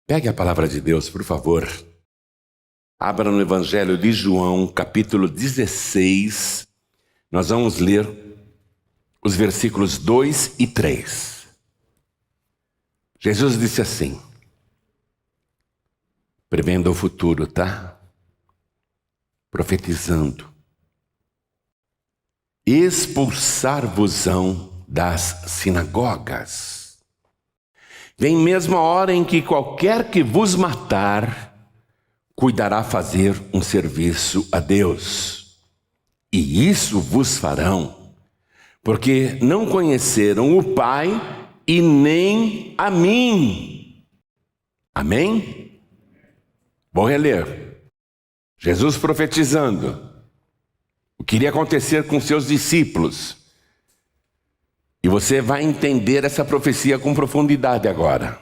Pegue a palavra de Deus, por favor. Abra no Evangelho de João, capítulo 16. Nós vamos ler os versículos 2 e 3. Jesus disse assim, prevendo o futuro, tá? Profetizando. Expulsar-vos-ão das sinagogas. Vem mesmo a hora em que qualquer que vos matar, cuidará fazer um serviço a Deus. E isso vos farão, porque não conheceram o Pai e nem a mim. Amém? Vou reler. Jesus profetizando o que iria acontecer com seus discípulos. E você vai entender essa profecia com profundidade agora.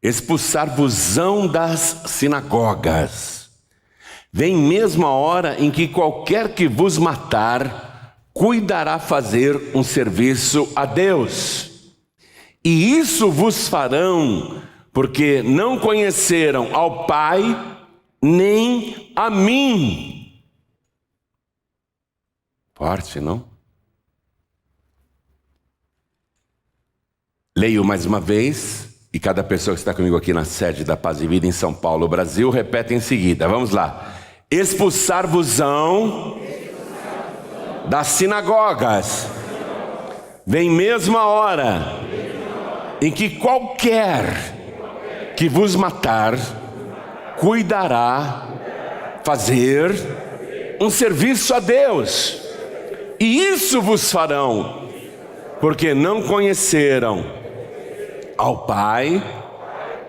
Expulsar-vos-ão das sinagogas. Vem mesmo a hora em que qualquer que vos matar, cuidará fazer um serviço a Deus. E isso vos farão, porque não conheceram ao Pai, nem a mim. Forte, não? Leio mais uma vez, e cada pessoa que está comigo aqui na sede da Paz e Vida em São Paulo, Brasil, repete em seguida. Vamos lá. Expulsar-vos-ão das sinagogas. Vem mesmo a hora em que qualquer que vos matar, cuidará fazer um serviço a Deus. E isso vos farão, porque não conheceram ao Pai,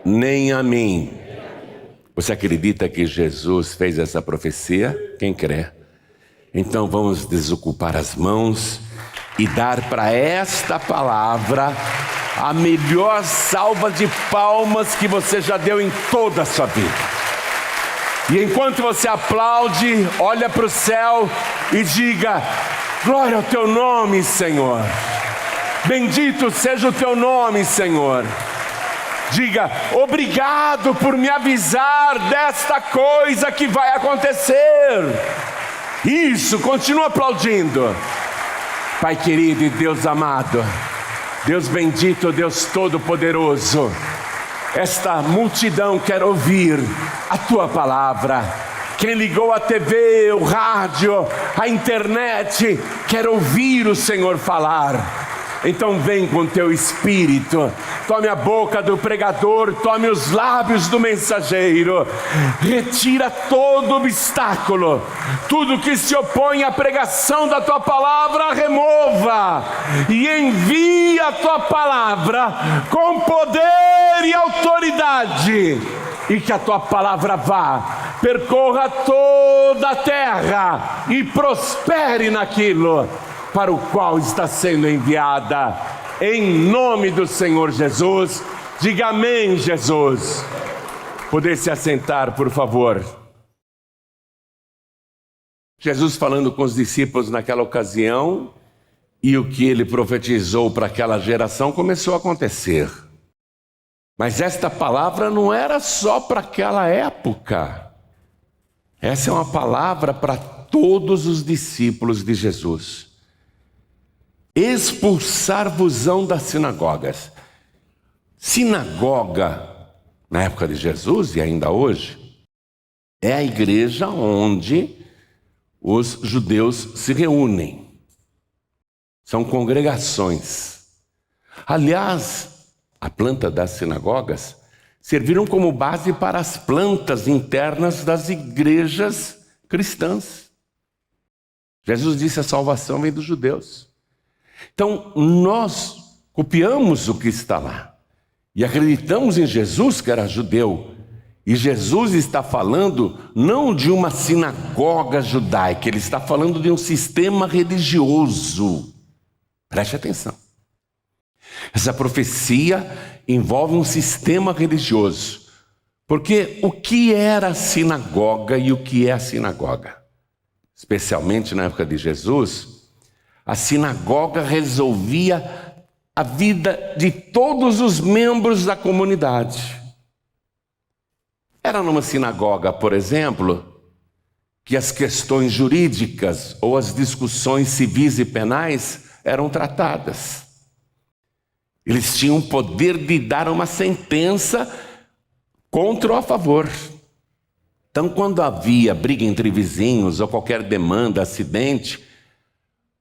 nem a mim. Você acredita que Jesus fez essa profecia? Quem crê? Então vamos desocupar as mãos e dar para esta palavra a melhor salva de palmas que você já deu em toda a sua vida. E enquanto você aplaude, olha para o céu e diga: glória ao teu nome, Senhor. Bendito seja o teu nome, Senhor. Diga: obrigado por me avisar desta coisa que vai acontecer. Isso, continua aplaudindo. Pai querido e Deus amado, Deus bendito, Deus todo-poderoso, esta multidão quer ouvir a tua palavra. Quem ligou a TV, o rádio, a internet, quer ouvir o Senhor falar. Então vem com teu Espírito, tome a boca do pregador, tome os lábios do mensageiro, retira todo obstáculo, tudo que se opõe à pregação da tua palavra, remova, e envia a tua palavra com poder e autoridade, e que a tua palavra vá, percorra toda a terra e prospere naquilo para o qual está sendo enviada, em nome do Senhor Jesus. Diga amém, Jesus. Poder se assentar, por favor. Jesus falando com os discípulos naquela ocasião, e o que ele profetizou para aquela geração começou a acontecer. Mas esta palavra não era só para aquela época. Essa é uma palavra para todos os discípulos de Jesus. Expulsar-vos-ão das sinagogas. Sinagoga, na época de Jesus e ainda hoje, é a igreja onde os judeus se reúnem. São congregações. Aliás, a planta das sinagogas serviram como base para as plantas internas das igrejas cristãs. Jesus disse: a salvação vem dos judeus. Então, nós copiamos o que está lá e acreditamos em Jesus, que era judeu. E Jesus está falando não de uma sinagoga judaica, ele está falando de um sistema religioso. Preste atenção. Essa profecia envolve um sistema religioso. Porque o que era a sinagoga e o que é a sinagoga? Especialmente na época de Jesus, a sinagoga resolvia a vida de todos os membros da comunidade. Era numa sinagoga, por exemplo, que as questões jurídicas ou as discussões civis e penais eram tratadas. Eles tinham o poder de dar uma sentença contra ou a favor. Então, quando havia briga entre vizinhos ou qualquer demanda, acidente,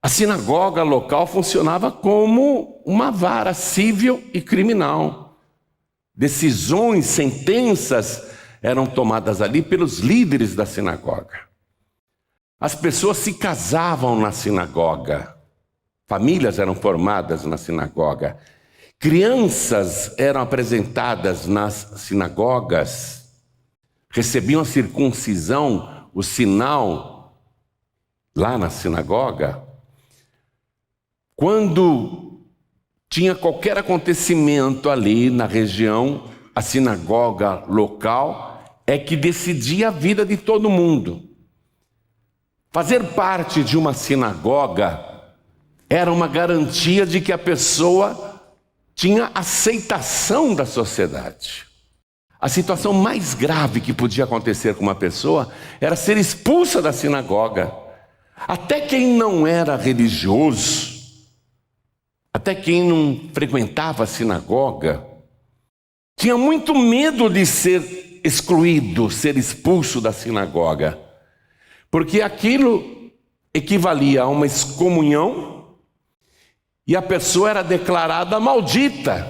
a sinagoga local funcionava como uma vara civil e criminal. Decisões, sentenças eram tomadas ali pelos líderes da sinagoga. As pessoas se casavam na sinagoga. Famílias eram formadas na sinagoga. Crianças eram apresentadas nas sinagogas. Recebiam a circuncisão, o sinal, lá na sinagoga. Quando tinha qualquer acontecimento ali na região, a sinagoga local é que decidia a vida de todo mundo. Fazer parte de uma sinagoga era uma garantia de que a pessoa tinha aceitação da sociedade. A situação mais grave que podia acontecer com uma pessoa era ser expulsa da sinagoga. Até quem não era religioso, até quem não frequentava a sinagoga, tinha muito medo de ser excluído, ser expulso da sinagoga, porque aquilo equivalia a uma excomunhão e a pessoa era declarada maldita.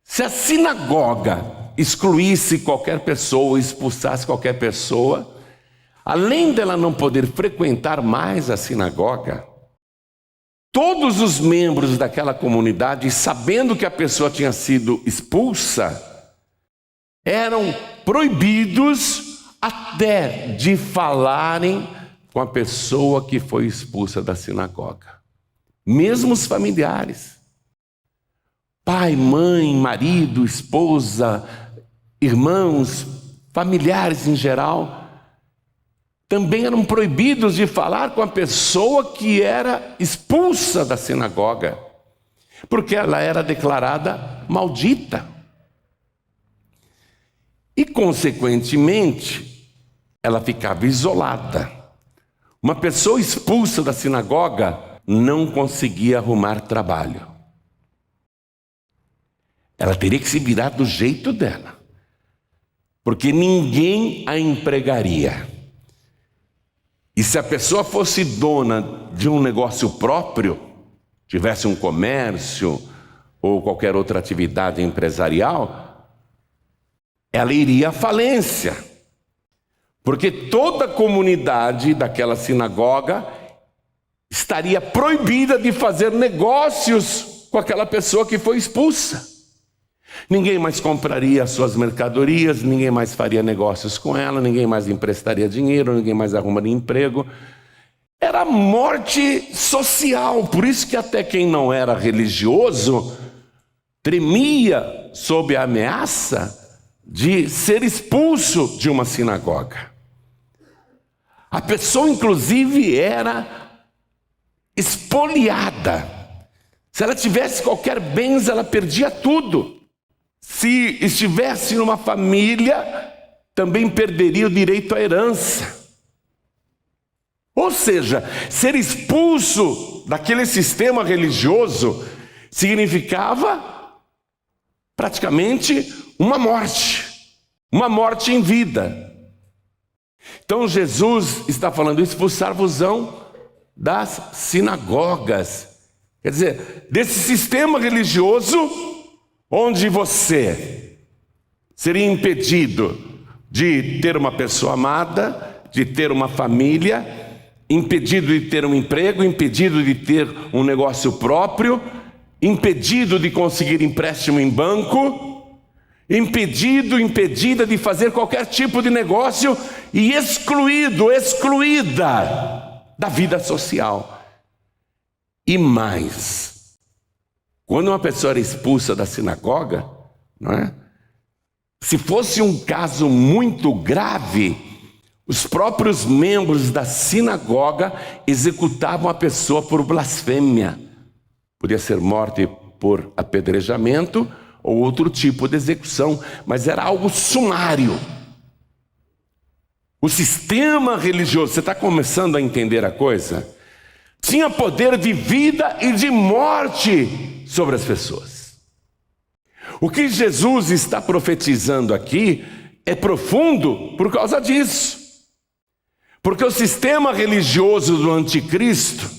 Se a sinagoga excluísse qualquer pessoa, expulsasse qualquer pessoa, além dela não poder frequentar mais a sinagoga, todos os membros daquela comunidade, sabendo que a pessoa tinha sido expulsa, eram proibidos até de falarem com a pessoa que foi expulsa da sinagoga. Mesmo os familiares. Pai, mãe, marido, esposa, irmãos, familiares em geral, também eram proibidos de falar com a pessoa que era expulsa da sinagoga, porque ela era declarada maldita. E, consequentemente, ela ficava isolada. Uma pessoa expulsa da sinagoga não conseguia arrumar trabalho. Ela teria que se virar do jeito dela, porque ninguém a empregaria. E se a pessoa fosse dona de um negócio próprio, tivesse um comércio ou qualquer outra atividade empresarial, ela iria à falência, porque toda a comunidade daquela sinagoga estaria proibida de fazer negócios com aquela pessoa que foi expulsa. Ninguém mais compraria as suas mercadorias, ninguém mais faria negócios com ela, ninguém mais emprestaria dinheiro, ninguém mais arrumaria emprego. Era morte social, por isso que até quem não era religioso tremia sob a ameaça de ser expulso de uma sinagoga. A pessoa, inclusive, era espoliada. Se ela tivesse qualquer bens, ela perdia tudo. Se estivesse numa família, também perderia o direito à herança. Ou seja, ser expulso daquele sistema religioso significava praticamente uma morte em vida. Então Jesus está falando: expulsar-vos-ão das sinagogas. Quer dizer, desse sistema religioso onde você seria impedido de ter uma pessoa amada, de ter uma família, impedido de ter um emprego, impedido de ter um negócio próprio, impedido de conseguir empréstimo em banco, impedida de fazer qualquer tipo de negócio e excluída da vida social. E mais, quando uma pessoa era expulsa da sinagoga, não é? Se fosse um caso muito grave, os próprios membros da sinagoga executavam a pessoa por blasfêmia. Podia ser morte por apedrejamento ou outro tipo de execução, mas era algo sumário. O sistema religioso, você está começando a entender a coisa? Tinha poder de vida e de morte sobre as pessoas. O que Jesus está profetizando aqui é profundo por causa disso. Porque o sistema religioso do anticristo,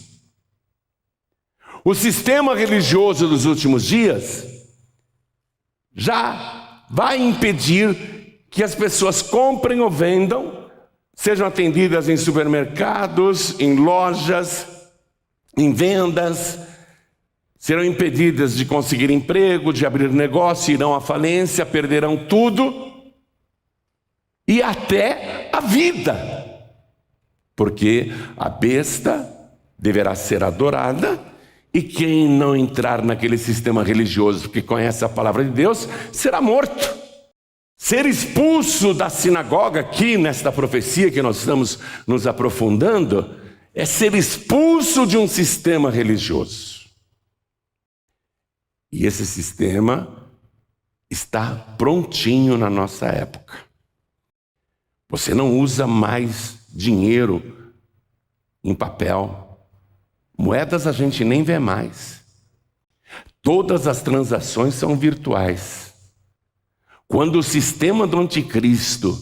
o sistema religioso dos últimos dias, já vai impedir que as pessoas comprem ou vendam, sejam atendidas em supermercados, em lojas, em vendas, serão impedidas de conseguir emprego, de abrir negócio, irão à falência, perderão tudo e até a vida. Porque a besta deverá ser adorada e quem não entrar naquele sistema religioso que conhece a palavra de Deus será morto. Ser expulso da sinagoga aqui nesta profecia que nós estamos nos aprofundando é ser expulso de um sistema religioso. E esse sistema está prontinho na nossa época. Você não usa mais dinheiro em papel. Moedas a gente nem vê mais. Todas as transações são virtuais. Quando o sistema do anticristo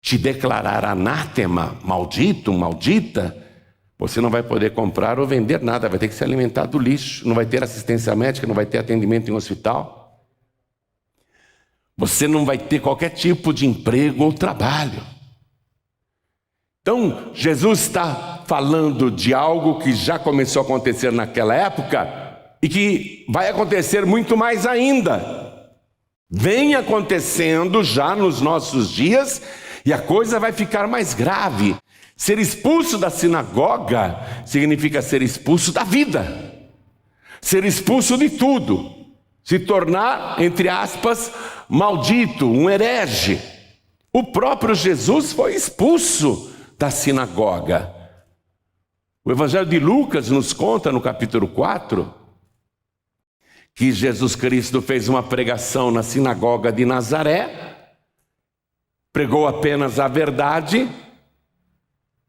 te declarar anátema, maldito, maldita, você não vai poder comprar ou vender nada, vai ter que se alimentar do lixo, não vai ter assistência médica, não vai ter atendimento em hospital. Você não vai ter qualquer tipo de emprego ou trabalho. Então, Jesus está falando de algo que já começou a acontecer naquela época e que vai acontecer muito mais ainda. Vem acontecendo já nos nossos dias e a coisa vai ficar mais grave. Ser expulso da sinagoga significa ser expulso da vida, ser expulso de tudo, se tornar, entre aspas, maldito, um herege. O próprio Jesus foi expulso da sinagoga. O Evangelho de Lucas nos conta no capítulo 4 que Jesus Cristo fez uma pregação na sinagoga de Nazaré, pregou apenas a verdade,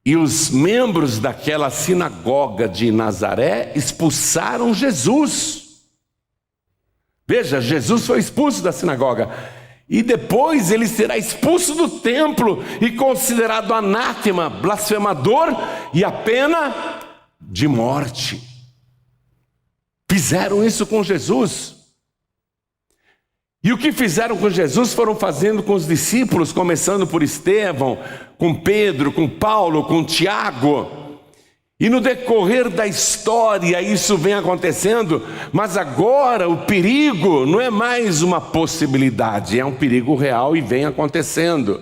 e os membros daquela sinagoga de Nazaré expulsaram Jesus. Veja, Jesus foi expulso da sinagoga. E depois ele será expulso do templo e considerado anátema, blasfemador, e a pena de morte. Fizeram isso com Jesus. E o que fizeram com Jesus foram fazendo com os discípulos, começando por Estevão, com Pedro, com Paulo, com Tiago. E no decorrer da história isso vem acontecendo, mas agora o perigo não é mais uma possibilidade, é um perigo real e vem acontecendo.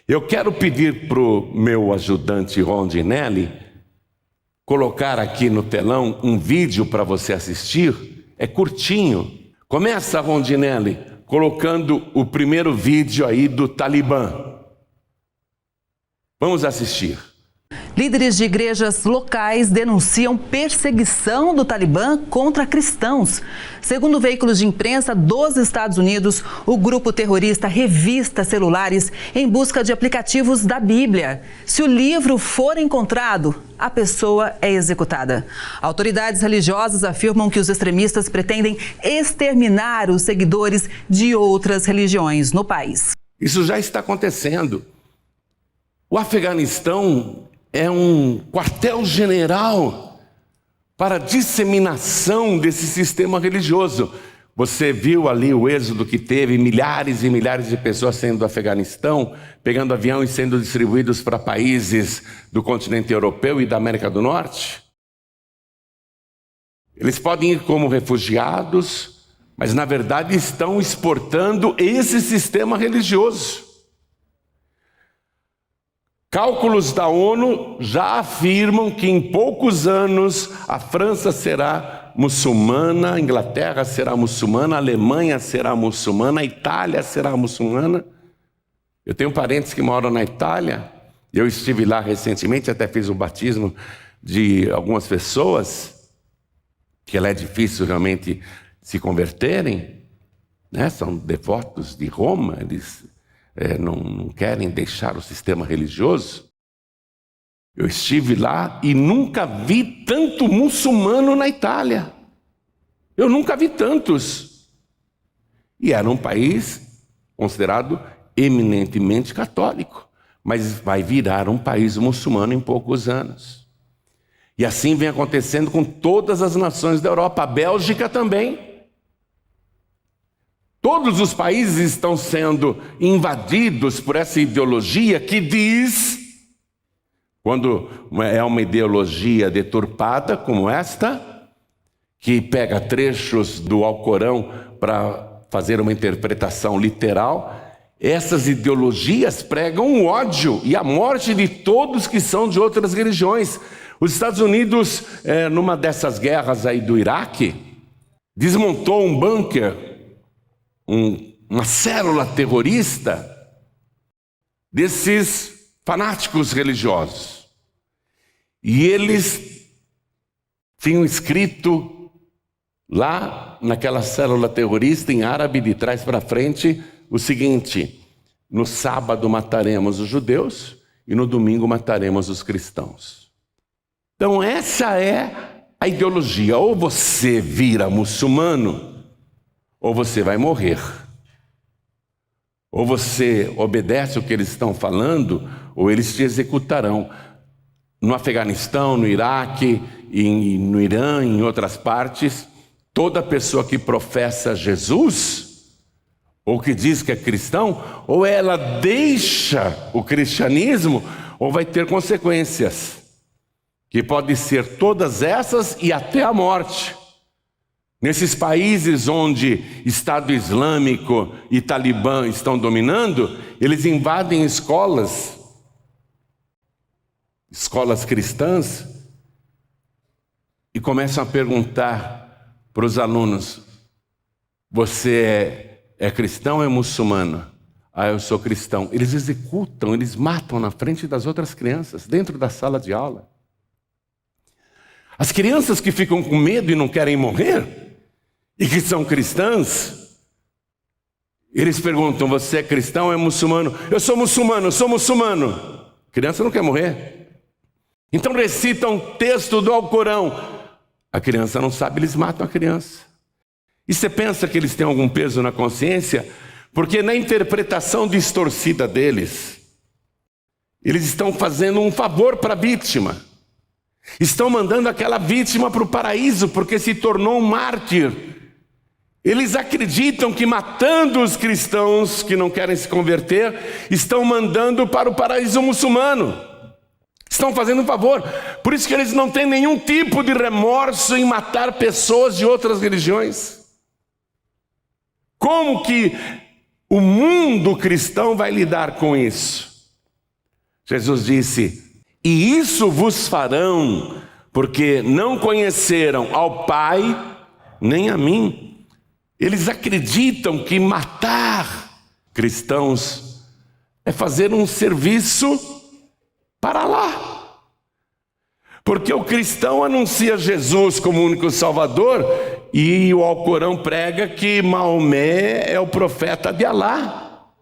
Eu quero pedir para o meu ajudante Rondinelli colocar aqui no telão um vídeo para você assistir, é curtinho. Começa, Rondinelli, colocando o primeiro vídeo aí do Talibã. Vamos assistir. Líderes de igrejas locais denunciam perseguição do Talibã contra cristãos. Segundo veículos de imprensa dos Estados Unidos, o grupo terrorista revista celulares em busca de aplicativos da Bíblia. Se o livro for encontrado, a pessoa é executada. Autoridades religiosas afirmam que os extremistas pretendem exterminar os seguidores de outras religiões no país. Isso já está acontecendo. O Afeganistão é um quartel-general para a disseminação desse sistema religioso. Você viu ali o êxodo que teve, milhares e milhares de pessoas saindo do Afeganistão, pegando avião e sendo distribuídos para países do continente europeu e da América do Norte? Eles podem ir como refugiados, mas na verdade estão exportando esse sistema religioso. Cálculos da ONU já afirmam que em poucos anos a França será muçulmana, a Inglaterra será muçulmana, a Alemanha será muçulmana, a Itália será muçulmana. Eu tenho parentes que moram na Itália, eu estive lá recentemente, até fiz o batismo de algumas pessoas, que lá é difícil realmente se converterem. né? São devotos de Roma, eles não querem deixar o sistema religioso. Eu estive lá e nunca vi tanto muçulmano na Itália. Eu nunca vi tantos. E era um país considerado eminentemente católico, mas vai virar um país muçulmano em poucos anos. E assim vem acontecendo com todas as nações da Europa, a Bélgica também. Todos os países estão sendo invadidos por essa ideologia que diz, quando é uma ideologia deturpada como esta, que pega trechos do Alcorão para fazer uma interpretação literal, essas ideologias pregam o ódio e a morte de todos que são de outras religiões. Os Estados Unidos, numa dessas guerras aí do Iraque, desmontou um bunker, uma célula terrorista desses fanáticos religiosos. E eles tinham escrito lá naquela célula terrorista, em árabe, de trás para frente, o seguinte: no sábado mataremos os judeus e no domingo mataremos os cristãos. Então essa é a ideologia. Ou você vira muçulmano, ou você vai morrer. Ou você obedece o que eles estão falando, ou eles te executarão. No Afeganistão, no Iraque, no Irã, em outras partes, toda pessoa que professa Jesus, ou que diz que é cristão, ou ela deixa o cristianismo, ou vai ter consequências, que podem ser todas essas e até a morte. Nesses países onde Estado Islâmico e Talibã estão dominando, eles invadem escolas cristãs, e começam a perguntar para os alunos: você é cristão ou é muçulmano? Ah, eu sou cristão. Eles executam, eles matam na frente das outras crianças, dentro da sala de aula. As crianças que ficam com medo e não querem morrer, e que são cristãs, eles perguntam: você é cristão ou é muçulmano? Eu sou muçulmano, eu sou muçulmano. A criança não quer morrer. Então recitam um texto do Alcorão. A criança não sabe, eles matam a criança. E você pensa que eles têm algum peso na consciência? Porque na interpretação distorcida deles, eles estão fazendo um favor para a vítima. Estão mandando aquela vítima para o paraíso, porque se tornou um mártir. Eles acreditam que matando os cristãos que não querem se converter, estão mandando para o paraíso muçulmano. Estão fazendo um favor. Por isso que eles não têm nenhum tipo de remorso em matar pessoas de outras religiões. Como que o mundo cristão vai lidar com isso? Jesus disse: e isso vos farão, porque não conheceram ao Pai, nem a mim. Eles acreditam que matar cristãos é fazer um serviço para lá. Porque o cristão anuncia Jesus como único Salvador, e o Alcorão prega que Maomé é o profeta de Alá.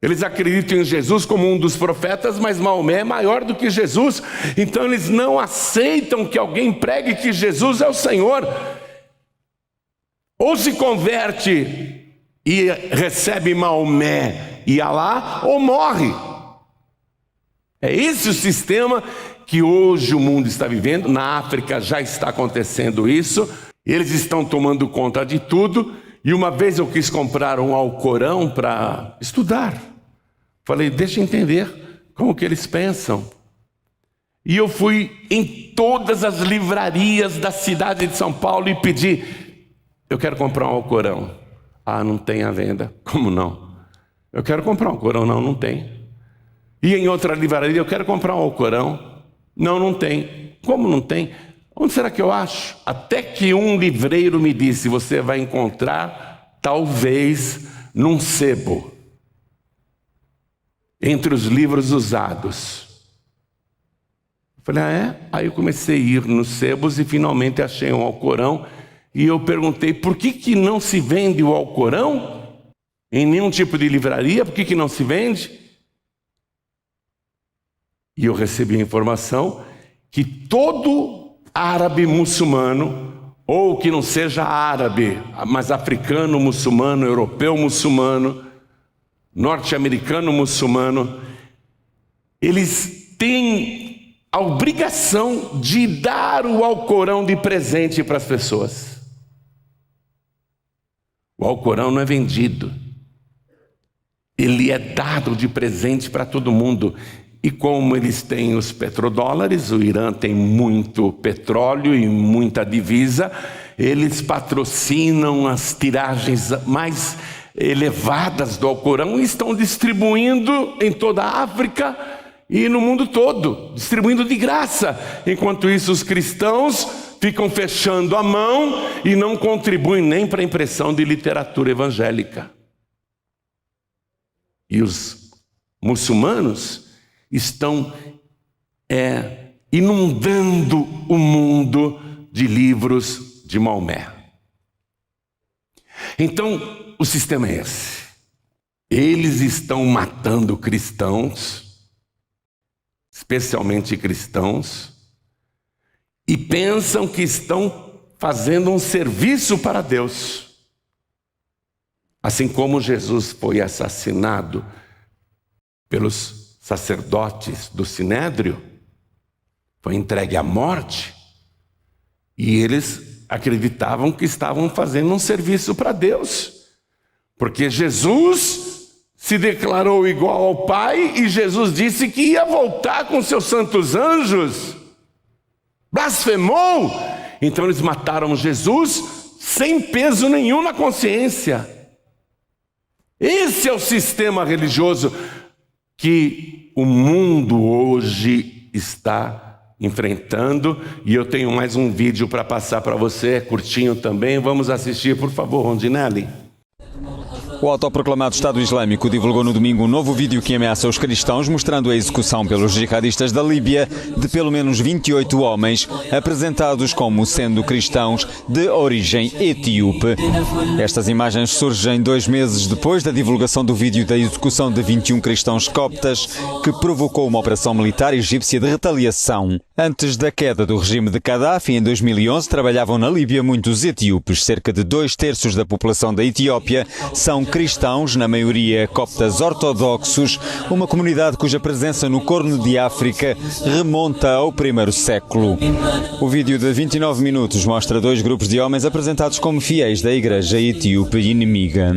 Eles acreditam em Jesus como um dos profetas, mas Maomé é maior do que Jesus. Então eles não aceitam que alguém pregue que Jesus é o Senhor. Ou se converte e recebe Maomé e Alá, ou morre. É esse o sistema que hoje o mundo está vivendo. Na África já está acontecendo isso. Eles estão tomando conta de tudo. E uma vez eu quis comprar um Alcorão para estudar. Falei, deixa eu entender como que eles pensam. E eu fui em todas as livrarias da cidade de São Paulo e pedi: eu quero comprar um Alcorão. Ah, não tem à venda. Como não? Eu quero comprar um Alcorão. Não, não tem. E em outra livraria: eu quero comprar um Alcorão. Não, não tem. Como não tem? Onde será que eu acho? Até que um livreiro me disse: você vai encontrar talvez num sebo, entre os livros usados. Eu falei: ah, é? Aí eu comecei a ir nos sebos e finalmente achei um Alcorão e eu perguntei, por que não se vende o Alcorão? Em nenhum tipo de livraria, por que não se vende? E eu recebi a informação que todo árabe muçulmano, ou que não seja árabe, mas africano muçulmano, europeu muçulmano, norte-americano muçulmano, eles têm a obrigação de dar o Alcorão de presente para as pessoas. O Alcorão não é vendido. Ele é dado de presente para todo mundo. E como eles têm os petrodólares, o Irã tem muito petróleo e muita divisa, eles patrocinam as tiragens mais elevadas do Alcorão e estão distribuindo em toda a África e no mundo todo, distribuindo de graça. Enquanto isso, os cristãos ficam fechando a mão e não contribuem nem para a impressão de literatura evangélica. E os muçulmanos estão inundando o mundo de livros de Maomé. Então, o sistema é esse. Eles estão matando cristãos, especialmente cristãos, e pensam que estão fazendo um serviço para Deus. Assim como Jesus foi assassinado pelos sacerdotes do Sinédrio, foi entregue à morte, e eles acreditavam que estavam fazendo um serviço para Deus, porque Jesus se declarou igual ao Pai, e Jesus disse que ia voltar com seus santos anjos. Blasfemou! Então eles mataram Jesus sem peso nenhum na consciência. Esse é o sistema religioso que o mundo hoje está enfrentando. E eu tenho mais um vídeo para passar para você, é curtinho também. Vamos assistir, por favor, Rondinelli. O autoproclamado Estado Islâmico divulgou no domingo um novo vídeo que ameaça os cristãos, mostrando a execução pelos jihadistas da Líbia de pelo menos 28 homens, apresentados como sendo cristãos de origem etíope. Estas imagens surgem 2 meses depois da divulgação do vídeo da execução de 21 cristãos coptas, que provocou uma operação militar egípcia de retaliação. Antes da queda do regime de Gaddafi, em 2011, trabalhavam na Líbia muitos etíopes. Cerca de 2/3 da população da Etiópia são cristãos, na maioria coptas ortodoxos, uma comunidade cuja presença no Corno de África remonta ao 1º século. O vídeo de 29 minutos mostra 2 grupos de homens apresentados como fiéis da igreja etíope inimiga.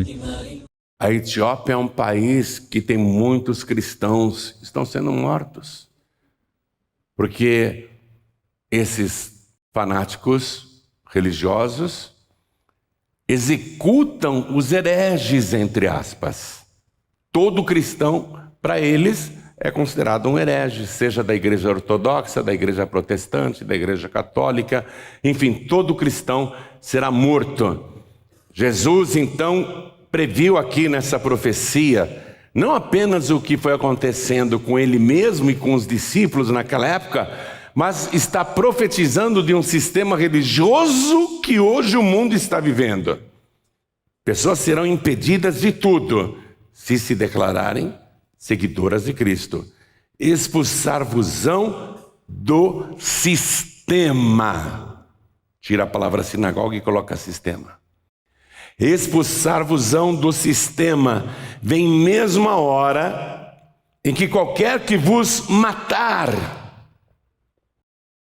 A Etiópia é um país que tem muitos cristãos que estão sendo mortos, porque esses fanáticos religiosos executam os hereges, entre aspas. Todo cristão, para eles, é considerado um herege, seja da igreja ortodoxa, da igreja protestante, da igreja católica, enfim, todo cristão será morto. Jesus, então, previu aqui nessa profecia, não apenas o que foi acontecendo com ele mesmo e com os discípulos naquela época, mas está profetizando de um sistema religioso que hoje o mundo está vivendo. Pessoas serão impedidas de tudo se se declararem seguidoras de Cristo. Expulsar-vos-ão do sistema. Tira a palavra sinagoga e coloca sistema. Expulsar-vos-ão do sistema. Vem mesmo a hora em que qualquer que vos matar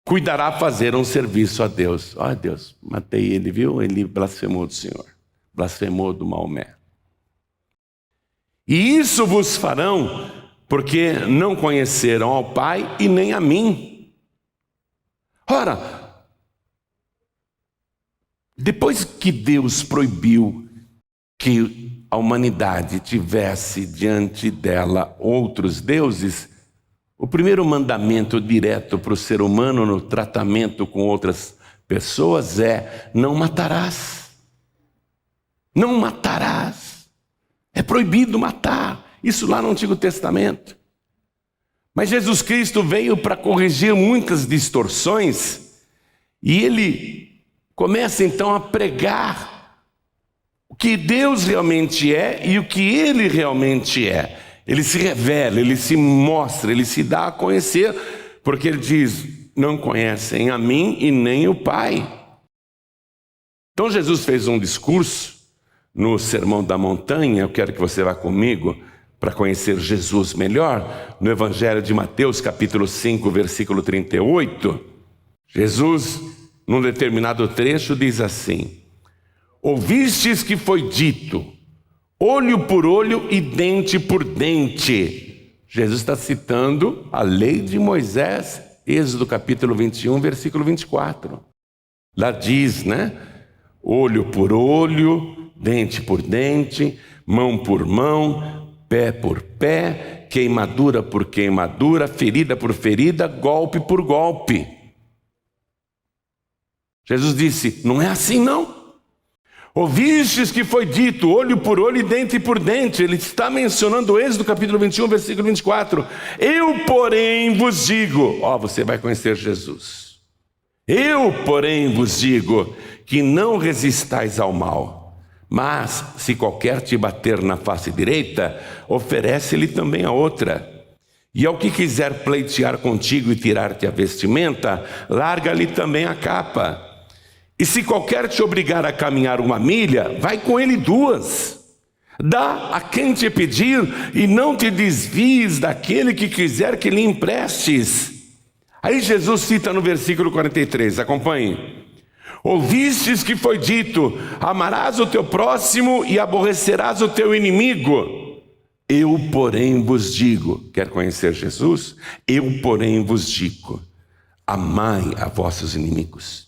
cuidará fazer um serviço a Deus. Ó Deus, matei ele, viu? Ele blasfemou do Senhor, blasfemou do Maomé. E isso vos farão, porque não conheceram ao Pai e nem a mim. Ora, depois que Deus proibiu que a humanidade tivesse diante dela outros deuses, o primeiro mandamento direto para o ser humano no tratamento com outras pessoas é: não matarás. Não matarás. É proibido matar. Isso lá no Antigo Testamento. Mas Jesus Cristo veio para corrigir muitas distorções, e ele começa então a pregar o que Deus realmente é e o que Ele realmente é. Ele se revela, Ele se mostra, Ele se dá a conhecer, porque Ele diz: não conhecem a mim e nem o Pai. Então Jesus fez um discurso no Sermão da Montanha. Eu quero que você vá comigo para conhecer Jesus melhor. No Evangelho de Mateus, capítulo 5, versículo 38, Jesus, num determinado trecho, diz assim: ouvistes que foi dito, olho por olho e dente por dente. Jesus está citando a lei de Moisés, Êxodo capítulo 21, versículo 24. Lá diz, olho por olho, dente por dente, mão por mão, pé por pé, queimadura por queimadura, ferida por ferida, golpe por golpe. Jesus disse: não é assim não. Ouvistes que foi dito, olho por olho e dente por dente. Ele está mencionando o Êxodo capítulo 21, versículo 24. Eu, porém, vos digo, você vai conhecer Jesus. Eu, porém, vos digo que não resistais ao mal, mas se qualquer te bater na face direita, oferece-lhe também a outra. E ao que quiser pleitear contigo e tirar-te a vestimenta, larga-lhe também a capa. E se qualquer te obrigar a caminhar 1 milha, vai com ele 2. Dá a quem te pedir e não te desvies daquele que quiser que lhe emprestes. Aí Jesus cita no versículo 43, acompanhe. Ouvistes que foi dito, amarás o teu próximo e aborrecerás o teu inimigo. Eu, porém, vos digo, quer conhecer Jesus? Eu, porém, vos digo, amai a vossos inimigos.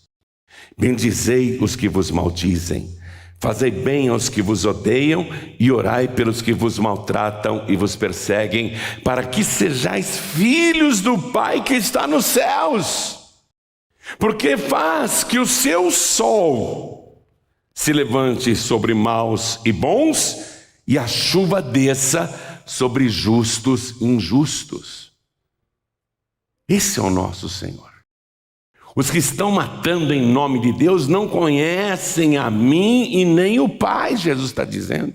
Bendizei os que vos maldizem, fazei bem aos que vos odeiam e orai pelos que vos maltratam e vos perseguem, para que sejais filhos do Pai que está nos céus. Porque faz que o seu sol se levante sobre maus e bons e a chuva desça sobre justos e injustos. Esse é o nosso Senhor. Os que estão matando em nome de Deus não conhecem a mim e nem o Pai, Jesus está dizendo.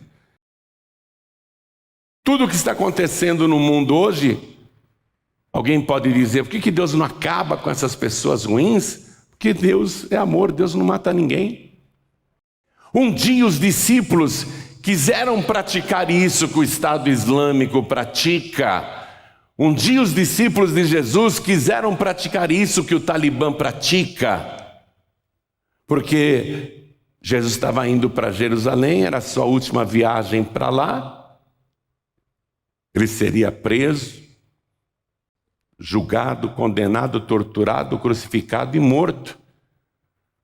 Tudo o que está acontecendo no mundo hoje, alguém pode dizer: por que Deus não acaba com essas pessoas ruins? Porque Deus é amor, Deus não mata ninguém. Um dia os discípulos quiseram praticar isso que o Estado Islâmico pratica. Um dia os discípulos de Jesus quiseram praticar isso que o Talibã pratica, porque Jesus estava indo para Jerusalém, era a sua última viagem para lá. Ele seria preso, julgado, condenado, torturado, crucificado e morto.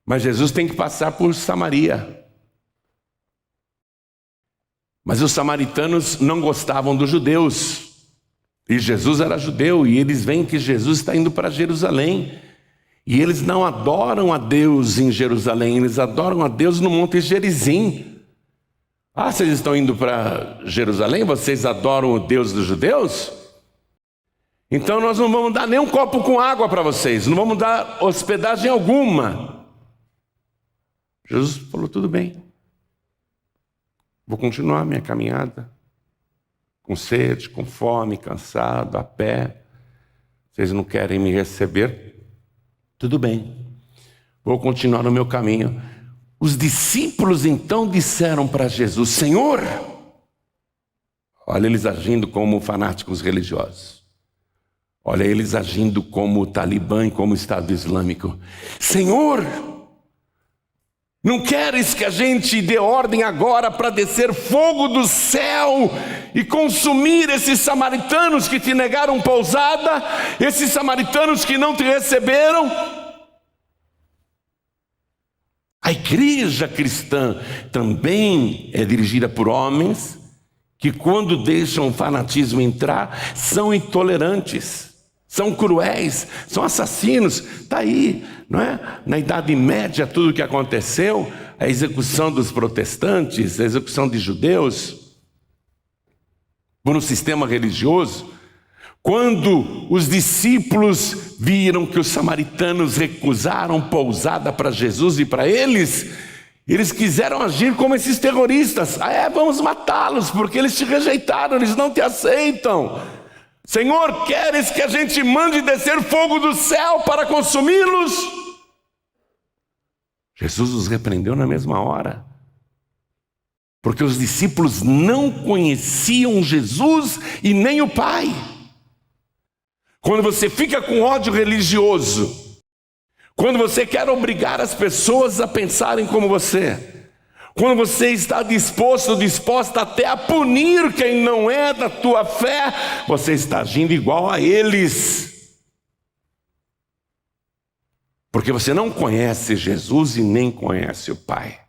Mas Jesus tem que passar por Samaria. Mas os samaritanos não gostavam dos judeus. E Jesus era judeu, e eles veem que Jesus está indo para Jerusalém. E eles não adoram a Deus em Jerusalém, eles adoram a Deus no Monte Gerizim. Vocês estão indo para Jerusalém? Vocês adoram o Deus dos judeus? Então nós não vamos dar nem um copo com água para vocês, não vamos dar hospedagem alguma. Jesus falou: tudo bem, vou continuar a minha caminhada. Com sede, com fome, cansado, a pé. Vocês não querem me receber? Tudo bem, vou continuar no meu caminho. Os discípulos então disseram para Jesus: Senhor, olha eles agindo como fanáticos religiosos. Olha eles agindo como o Talibã e como o Estado Islâmico. Senhor, não queres que a gente dê ordem agora para descer fogo do céu e consumir esses samaritanos que te negaram pousada, esses samaritanos que não te receberam? A igreja cristã também é dirigida por homens que, quando deixam o fanatismo entrar, são intolerantes, são cruéis, são assassinos. Está aí, não é? Na Idade Média, tudo o que aconteceu, a execução dos protestantes, a execução de judeus, por um sistema religioso. Quando os discípulos viram que os samaritanos recusaram pousada para Jesus e para eles quiseram agir como esses terroristas. Vamos matá-los, porque eles te rejeitaram, eles não te aceitam. Senhor, queres que a gente mande descer fogo do céu para consumi-los? Jesus os repreendeu na mesma hora, porque os discípulos não conheciam Jesus e nem o Pai. Quando você fica com ódio religioso, quando você quer obrigar as pessoas a pensarem como você, quando você está disposta até a punir quem não é da tua fé, você está agindo igual a eles. Porque você não conhece Jesus e nem conhece o Pai.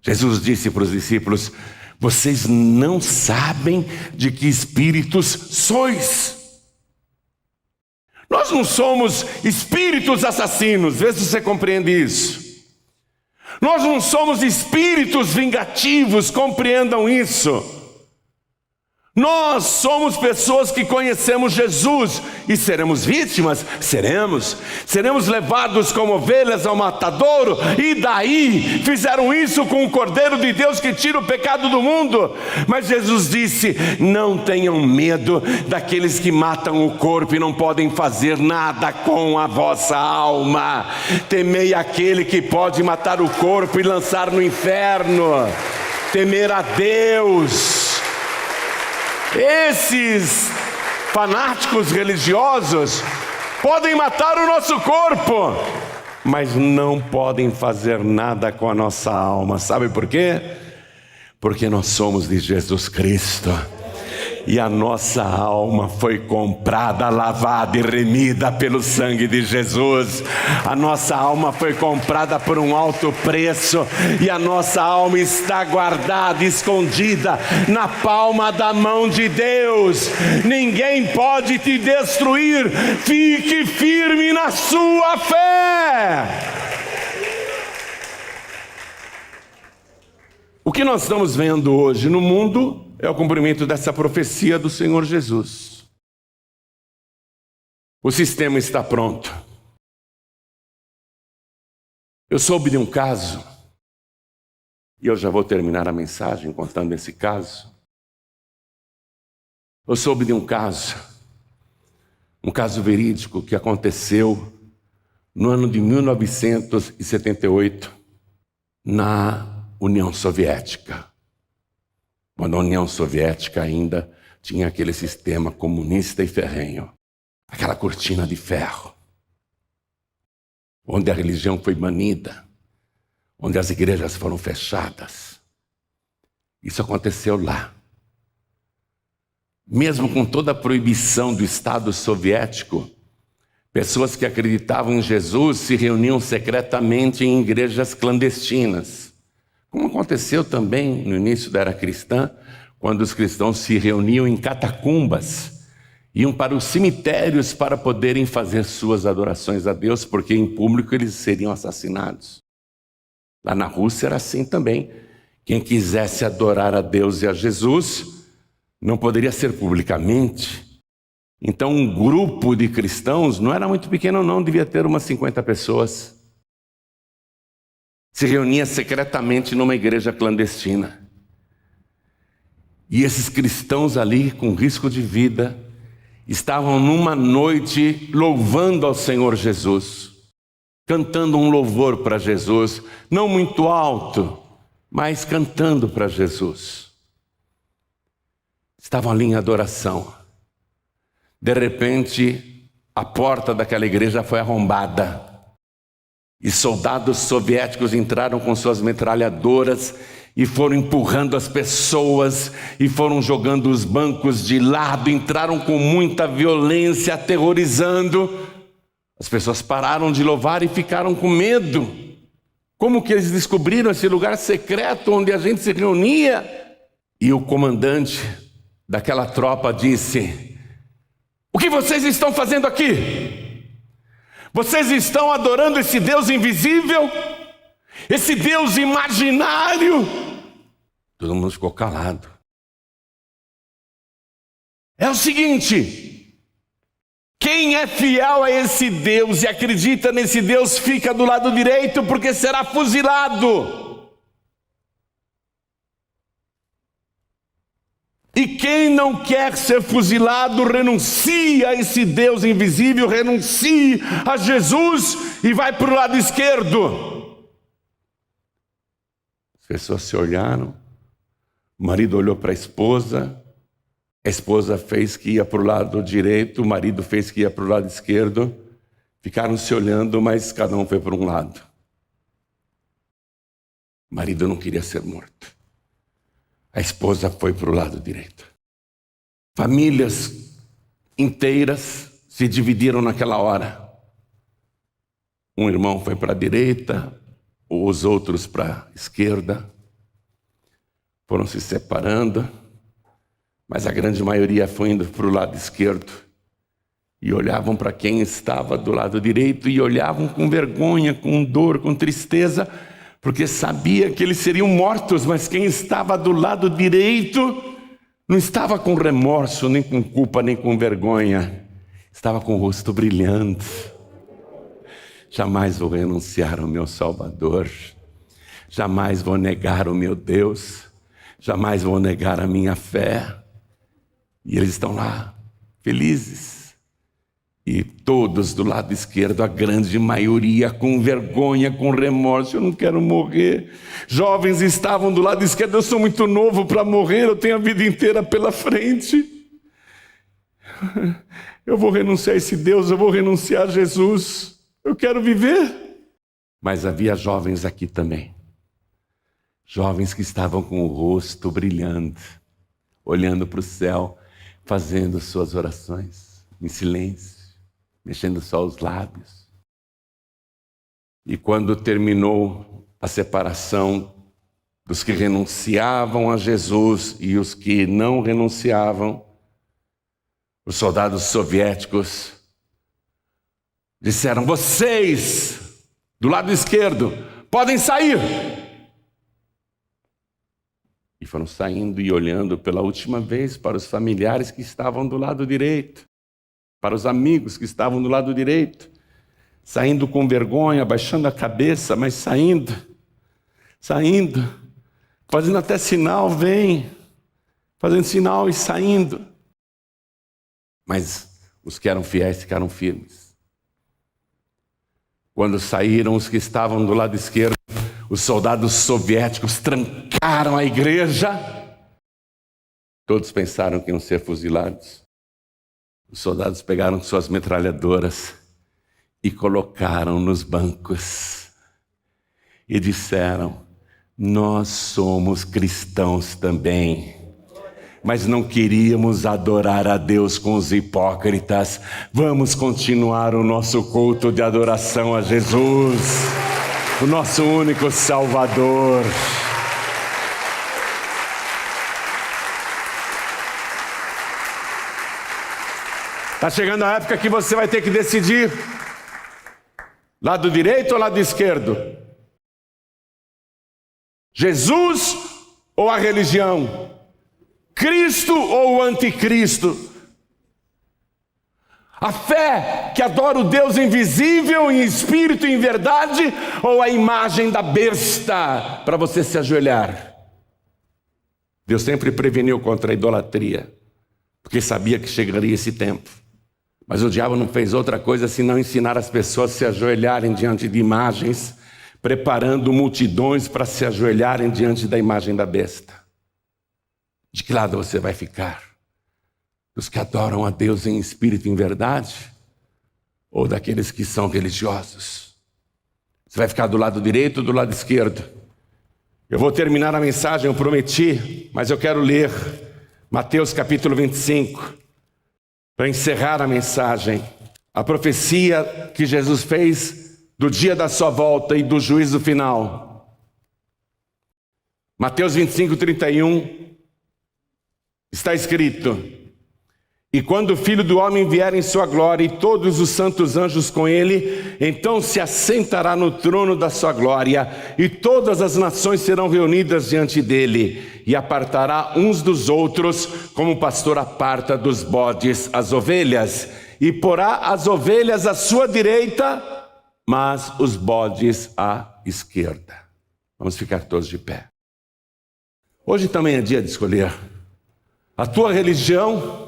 Jesus disse para os discípulos: vocês não sabem de que espíritos sois. Nós não somos espíritos assassinos, vê se você compreende isso. Nós não somos espíritos vingativos, compreendam isso. Nós somos pessoas que conhecemos Jesus e seremos vítimas? Seremos levados como ovelhas ao matadouro. E daí fizeram isso com o Cordeiro de Deus que tira o pecado do mundo. Mas Jesus disse: não tenham medo daqueles que matam o corpo e não podem fazer nada com a vossa alma. Temei aquele que pode matar o corpo e lançar no inferno. Temer a Deus. Esses fanáticos religiosos podem matar o nosso corpo, mas não podem fazer nada com a nossa alma. Sabe por quê? Porque nós somos de Jesus Cristo. E a nossa alma foi comprada, lavada e remida pelo sangue de Jesus. A nossa alma foi comprada por um alto preço. E a nossa alma está guardada, escondida na palma da mão de Deus. Ninguém pode te destruir. Fique firme na sua fé. O que nós estamos vendo hoje no mundo é o cumprimento dessa profecia do Senhor Jesus. O sistema está pronto. Eu soube de um caso, e eu já vou terminar a mensagem contando esse caso. Eu soube de um caso verídico que aconteceu no ano de 1978, na União Soviética. Quando a União Soviética ainda tinha aquele sistema comunista e ferrenho, aquela cortina de ferro, onde a religião foi banida, onde as igrejas foram fechadas. Isso aconteceu lá. Mesmo com toda a proibição do Estado soviético, pessoas que acreditavam em Jesus se reuniam secretamente em igrejas clandestinas. Como aconteceu também no início da era cristã, quando os cristãos se reuniam em catacumbas, iam para os cemitérios para poderem fazer suas adorações a Deus, porque em público eles seriam assassinados. Lá na Rússia era assim também. Quem quisesse adorar a Deus e a Jesus não poderia ser publicamente. Então um grupo de cristãos, não era muito pequeno não, devia ter umas 50 pessoas, se reunia secretamente numa igreja clandestina. E esses cristãos ali, com risco de vida, estavam numa noite louvando ao Senhor Jesus, cantando um louvor para Jesus, não muito alto, mas cantando para Jesus. Estavam ali em adoração. De repente, a porta daquela igreja foi arrombada. E soldados soviéticos entraram com suas metralhadoras e foram empurrando as pessoas e foram jogando os bancos de lado, entraram com muita violência, aterrorizando. As pessoas pararam de louvar e ficaram com medo. Como que eles descobriram esse lugar secreto onde a gente se reunia? E o comandante daquela tropa disse: o que vocês estão fazendo aqui? Vocês estão adorando esse Deus invisível? Esse Deus imaginário? Todo mundo ficou calado. é o seguinte: quem é fiel a esse Deus e acredita nesse Deus fica do lado direito, porque será fuzilado. E quem não quer ser fuzilado, renuncia a esse Deus invisível, renuncia a Jesus e vai para o lado esquerdo. As pessoas se olharam, o marido olhou para a esposa fez que ia para o lado direito, o marido fez que ia para o lado esquerdo, ficaram se olhando, mas cada um foi para um lado. O marido não queria ser morto. A esposa foi para o lado direito. Famílias inteiras se dividiram naquela hora. Um irmão foi para a direita, os outros para a esquerda. Foram se separando, mas a grande maioria foi indo para o lado esquerdo. E olhavam para quem estava do lado direito e olhavam com vergonha, com dor, com tristeza, porque sabia que eles seriam mortos, mas quem estava do lado direito não estava com remorso, nem com culpa, nem com vergonha. Estava com o rosto brilhante. Jamais vou renunciar ao meu Salvador. Jamais vou negar o meu Deus. Jamais vou negar a minha fé. E eles estão lá, felizes. E todos do lado esquerdo, a grande maioria, com vergonha, com remorso. Eu não quero morrer. Jovens estavam do lado esquerdo. Eu sou muito novo para morrer. Eu tenho a vida inteira pela frente. Eu vou renunciar a esse Deus. Eu vou renunciar a Jesus. Eu quero viver. Mas havia jovens aqui também. Jovens que estavam com o rosto brilhando, olhando para o céu, fazendo suas orações em silêncio, mexendo só os lábios. E quando terminou a separação dos que renunciavam a Jesus e os que não renunciavam, os soldados soviéticos disseram: vocês, do lado esquerdo, podem sair. E foram saindo e olhando pela última vez para os familiares que estavam do lado direito, para os amigos que estavam do lado direito, saindo com vergonha, baixando a cabeça, mas saindo, fazendo até sinal, vem, fazendo sinal e saindo. Mas os que eram fiéis ficaram firmes. Quando saíram os que estavam do lado esquerdo, os soldados soviéticos trancaram a igreja. Todos pensaram que iam ser fuzilados. Os soldados pegaram suas metralhadoras e colocaram nos bancos. E disseram: nós somos cristãos também, mas não queríamos adorar a Deus com os hipócritas. Vamos continuar o nosso culto de adoração a Jesus, o nosso único Salvador. Está chegando a época que você vai ter que decidir: lado direito ou lado esquerdo? Jesus ou a religião? Cristo ou o anticristo? A fé que adora o Deus invisível em espírito e em verdade, ou a imagem da besta para você se ajoelhar? Deus sempre preveniu contra a idolatria, porque sabia que chegaria esse tempo. Mas o diabo não fez outra coisa senão ensinar as pessoas a se ajoelharem diante de imagens, preparando multidões para se ajoelharem diante da imagem da besta. De que lado você vai ficar? Dos que adoram a Deus em espírito e em verdade? Ou daqueles que são religiosos? Você vai ficar do lado direito ou do lado esquerdo? Eu vou terminar a mensagem, eu prometi, mas eu quero ler Mateus capítulo 25, para encerrar a mensagem. A profecia que Jesus fez do dia da sua volta e do juízo final. Mateus 25, 31, está escrito: E quando o Filho do Homem vier em sua glória e todos os santos anjos com ele, então se assentará no trono da sua glória e todas as nações serão reunidas diante dele e apartará uns dos outros como o pastor aparta dos bodes as ovelhas e porá as ovelhas à sua direita, mas os bodes à esquerda. Vamos ficar todos de pé. Hoje também é dia de escolher a tua religião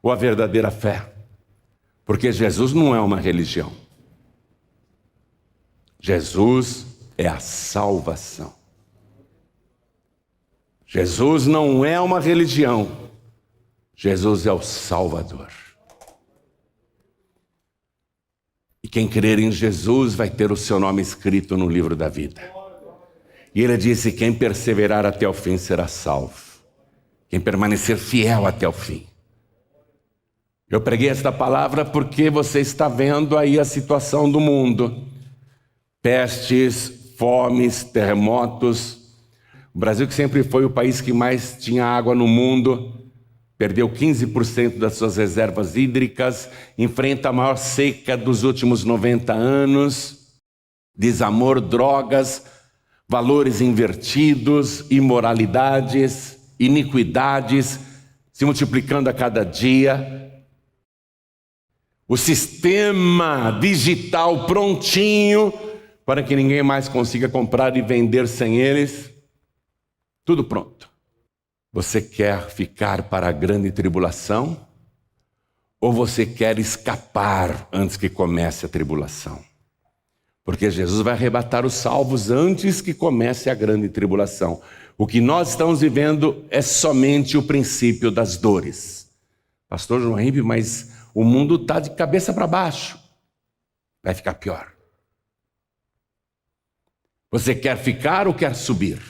ou a verdadeira fé, porque Jesus não é uma religião. Jesus é a salvação. Jesus não é uma religião. Jesus é o Salvador. E quem crer em Jesus vai ter o seu nome escrito no livro da vida. E ele disse: quem perseverar até o fim será salvo. Quem permanecer fiel até o fim. Eu preguei esta palavra porque você está vendo aí a situação do mundo. Pestes, fomes, terremotos. O Brasil, que sempre foi o país que mais tinha água no mundo, perdeu 15% das suas reservas hídricas, enfrenta a maior seca dos últimos 90 anos. Desamor, drogas, valores invertidos, imoralidades, iniquidades se multiplicando a cada dia. O sistema digital prontinho para que ninguém mais consiga comprar e vender sem eles. Tudo pronto. Você quer ficar para a grande tribulação? Ou você quer escapar antes que comece a tribulação? Porque Jesus vai arrebatar os salvos antes que comece a grande tribulação. O que nós estamos vivendo é somente o princípio das dores. Pastor João Ribe, mas o mundo está de cabeça para baixo. Vai ficar pior. Você quer ficar ou quer subir?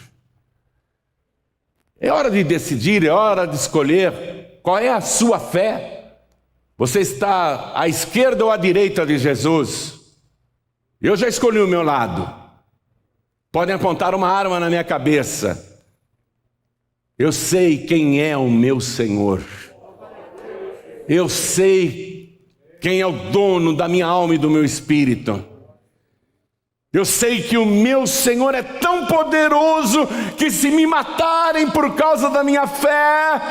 É hora de decidir, é hora de escolher qual é a sua fé. Você está à esquerda ou à direita de Jesus? Eu já escolhi o meu lado. Podem apontar uma arma na minha cabeça. Eu sei quem é o meu Senhor. Eu sei quem é o dono da minha alma e do meu espírito. Eu sei que o meu Senhor é tão poderoso que se me matarem por causa da minha fé,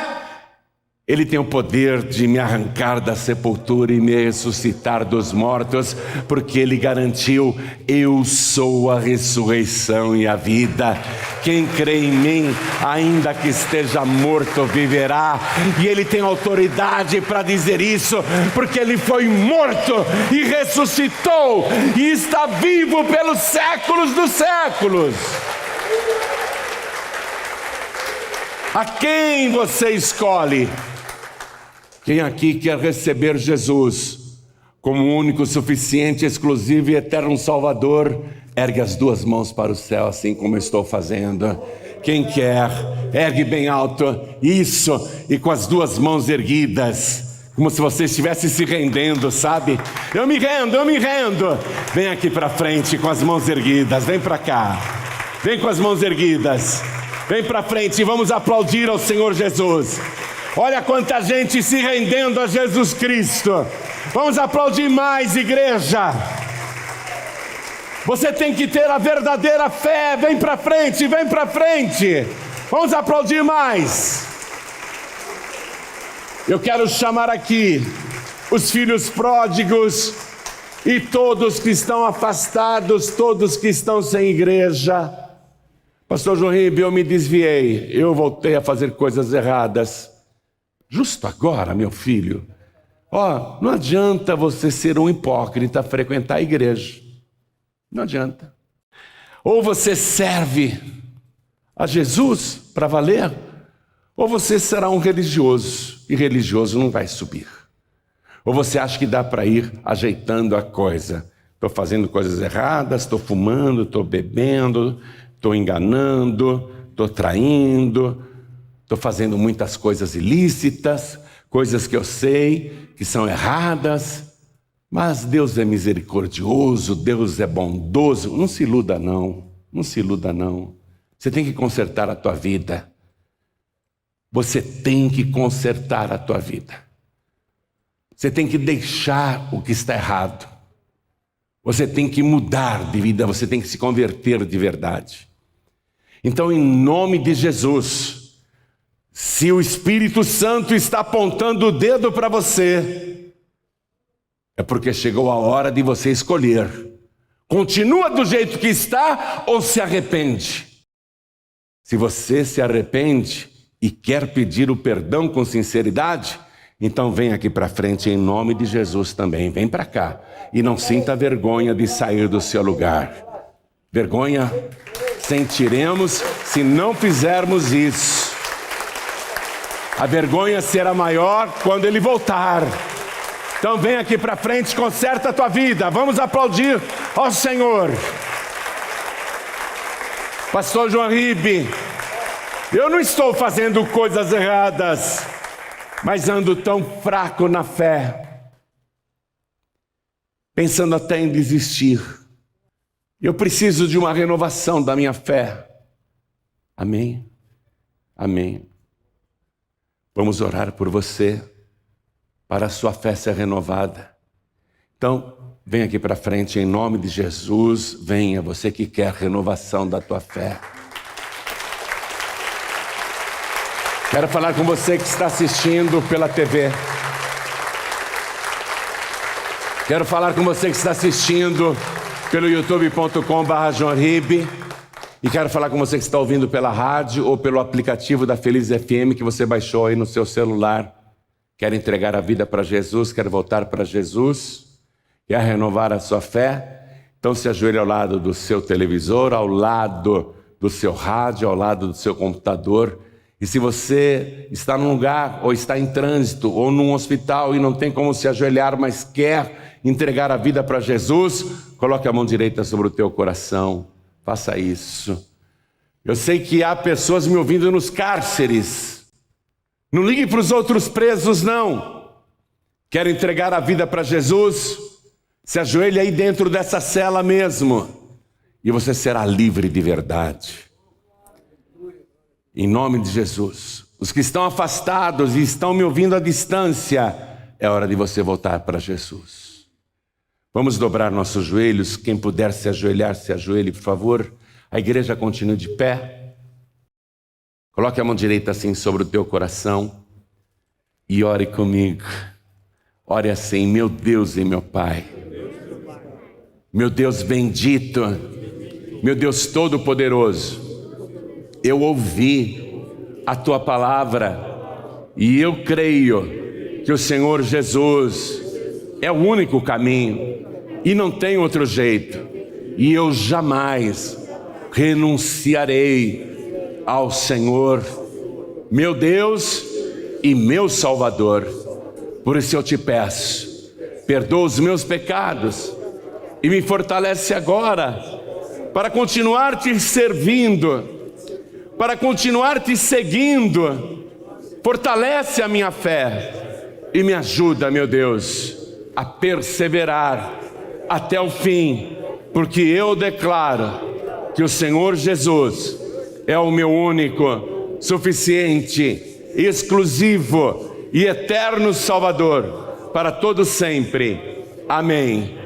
Ele tem o poder de me arrancar da sepultura e me ressuscitar dos mortos, porque Ele garantiu: eu sou a ressurreição e a vida. Quem crê em mim, ainda que esteja morto, viverá. E Ele tem autoridade para dizer isso, porque Ele foi morto e ressuscitou e está vivo pelos séculos dos séculos. A quem você escolhe? Quem aqui quer receber Jesus como o único, suficiente, exclusivo e eterno Salvador, ergue as duas mãos para o céu, assim como eu estou fazendo. Quem quer, ergue bem alto, isso, e com as duas mãos erguidas, como se você estivesse se rendendo, sabe? Eu me rendo, eu me rendo. Vem aqui para frente com as mãos erguidas, vem para cá. Vem com as mãos erguidas, vem para frente e vamos aplaudir ao Senhor Jesus. Olha quanta gente se rendendo a Jesus Cristo. Vamos aplaudir mais, igreja. Você tem que ter a verdadeira fé. Vem para frente, vem para frente. Vamos aplaudir mais. Eu quero chamar aqui os filhos pródigos e todos que estão afastados, todos que estão sem igreja. Pastor João Ribe, eu me desviei, eu voltei a fazer coisas erradas. Justo agora, meu filho, não adianta você ser um hipócrita, frequentar a igreja. Não adianta. Ou você serve a Jesus para valer, ou você será um religioso, e religioso não vai subir. Ou você acha que dá para ir ajeitando a coisa. Estou fazendo coisas erradas, estou fumando, estou bebendo, estou enganando, estou traindo, estou fazendo muitas coisas ilícitas, coisas que eu sei que são erradas, mas Deus é misericordioso, Deus é bondoso. Não se iluda não, não se iluda não. Você tem que consertar a tua vida. Você tem que consertar a tua vida. Você tem que deixar o que está errado. Você tem que mudar de vida, você tem que se converter de verdade. Então, em nome de Jesus, se o Espírito Santo está apontando o dedo para você, é porque chegou a hora de você escolher. Continua do jeito que está ou se arrepende? Se você se arrepende e quer pedir o perdão com sinceridade, então vem aqui para frente em nome de Jesus também. Vem para cá e não sinta vergonha de sair do seu lugar. Vergonha sentiremos se não fizermos isso. A vergonha será maior quando ele voltar. Então vem aqui para frente, conserta a tua vida. Vamos aplaudir ao Senhor. Pastor João Ribe, eu não estou fazendo coisas erradas, mas ando tão fraco na fé, pensando até em desistir. Eu preciso de uma renovação da minha fé. Amém? Amém. Vamos orar por você, para a sua fé ser renovada. Então, vem aqui para frente em nome de Jesus. Venha, você que quer renovação da tua fé. Quero falar com você que está assistindo pela TV. Quero falar com você que está assistindo pelo youtube.com/JoãoRibe. E quero falar com você que está ouvindo pela rádio ou pelo aplicativo da Feliz FM que você baixou aí no seu celular. Quer entregar a vida para Jesus, quer voltar para Jesus, quer renovar a sua fé? Então se ajoelhe ao lado do seu televisor, ao lado do seu rádio, ao lado do seu computador. E se você está num lugar, ou está em trânsito, ou num hospital e não tem como se ajoelhar, mas quer entregar a vida para Jesus, coloque a mão direita sobre o teu coração. Faça isso. Eu sei que há pessoas me ouvindo nos cárceres. Não ligue para os outros presos, não. Quer entregar a vida para Jesus? Se ajoelhe aí dentro dessa cela mesmo. E você será livre de verdade. Em nome de Jesus. Os que estão afastados e estão me ouvindo à distância, é hora de você voltar para Jesus. Vamos dobrar nossos joelhos. Quem puder se ajoelhar, se ajoelhe, por favor. A igreja continue de pé. Coloque a mão direita assim sobre o teu coração e ore comigo. Ore assim: meu Deus e meu Pai, meu Deus bendito, meu Deus todo-poderoso, eu ouvi a tua palavra e eu creio que o Senhor Jesus é o único caminho e não tem outro jeito, e eu jamais renunciarei ao Senhor, meu Deus e meu Salvador. Por isso eu te peço, perdoa os meus pecados e me fortalece agora para continuar te servindo, para continuar te seguindo. Fortalece a minha fé e me ajuda, meu Deus, a perseverar até o fim, porque eu declaro que o Senhor Jesus é o meu único, suficiente, exclusivo e eterno Salvador para todo sempre. Amém.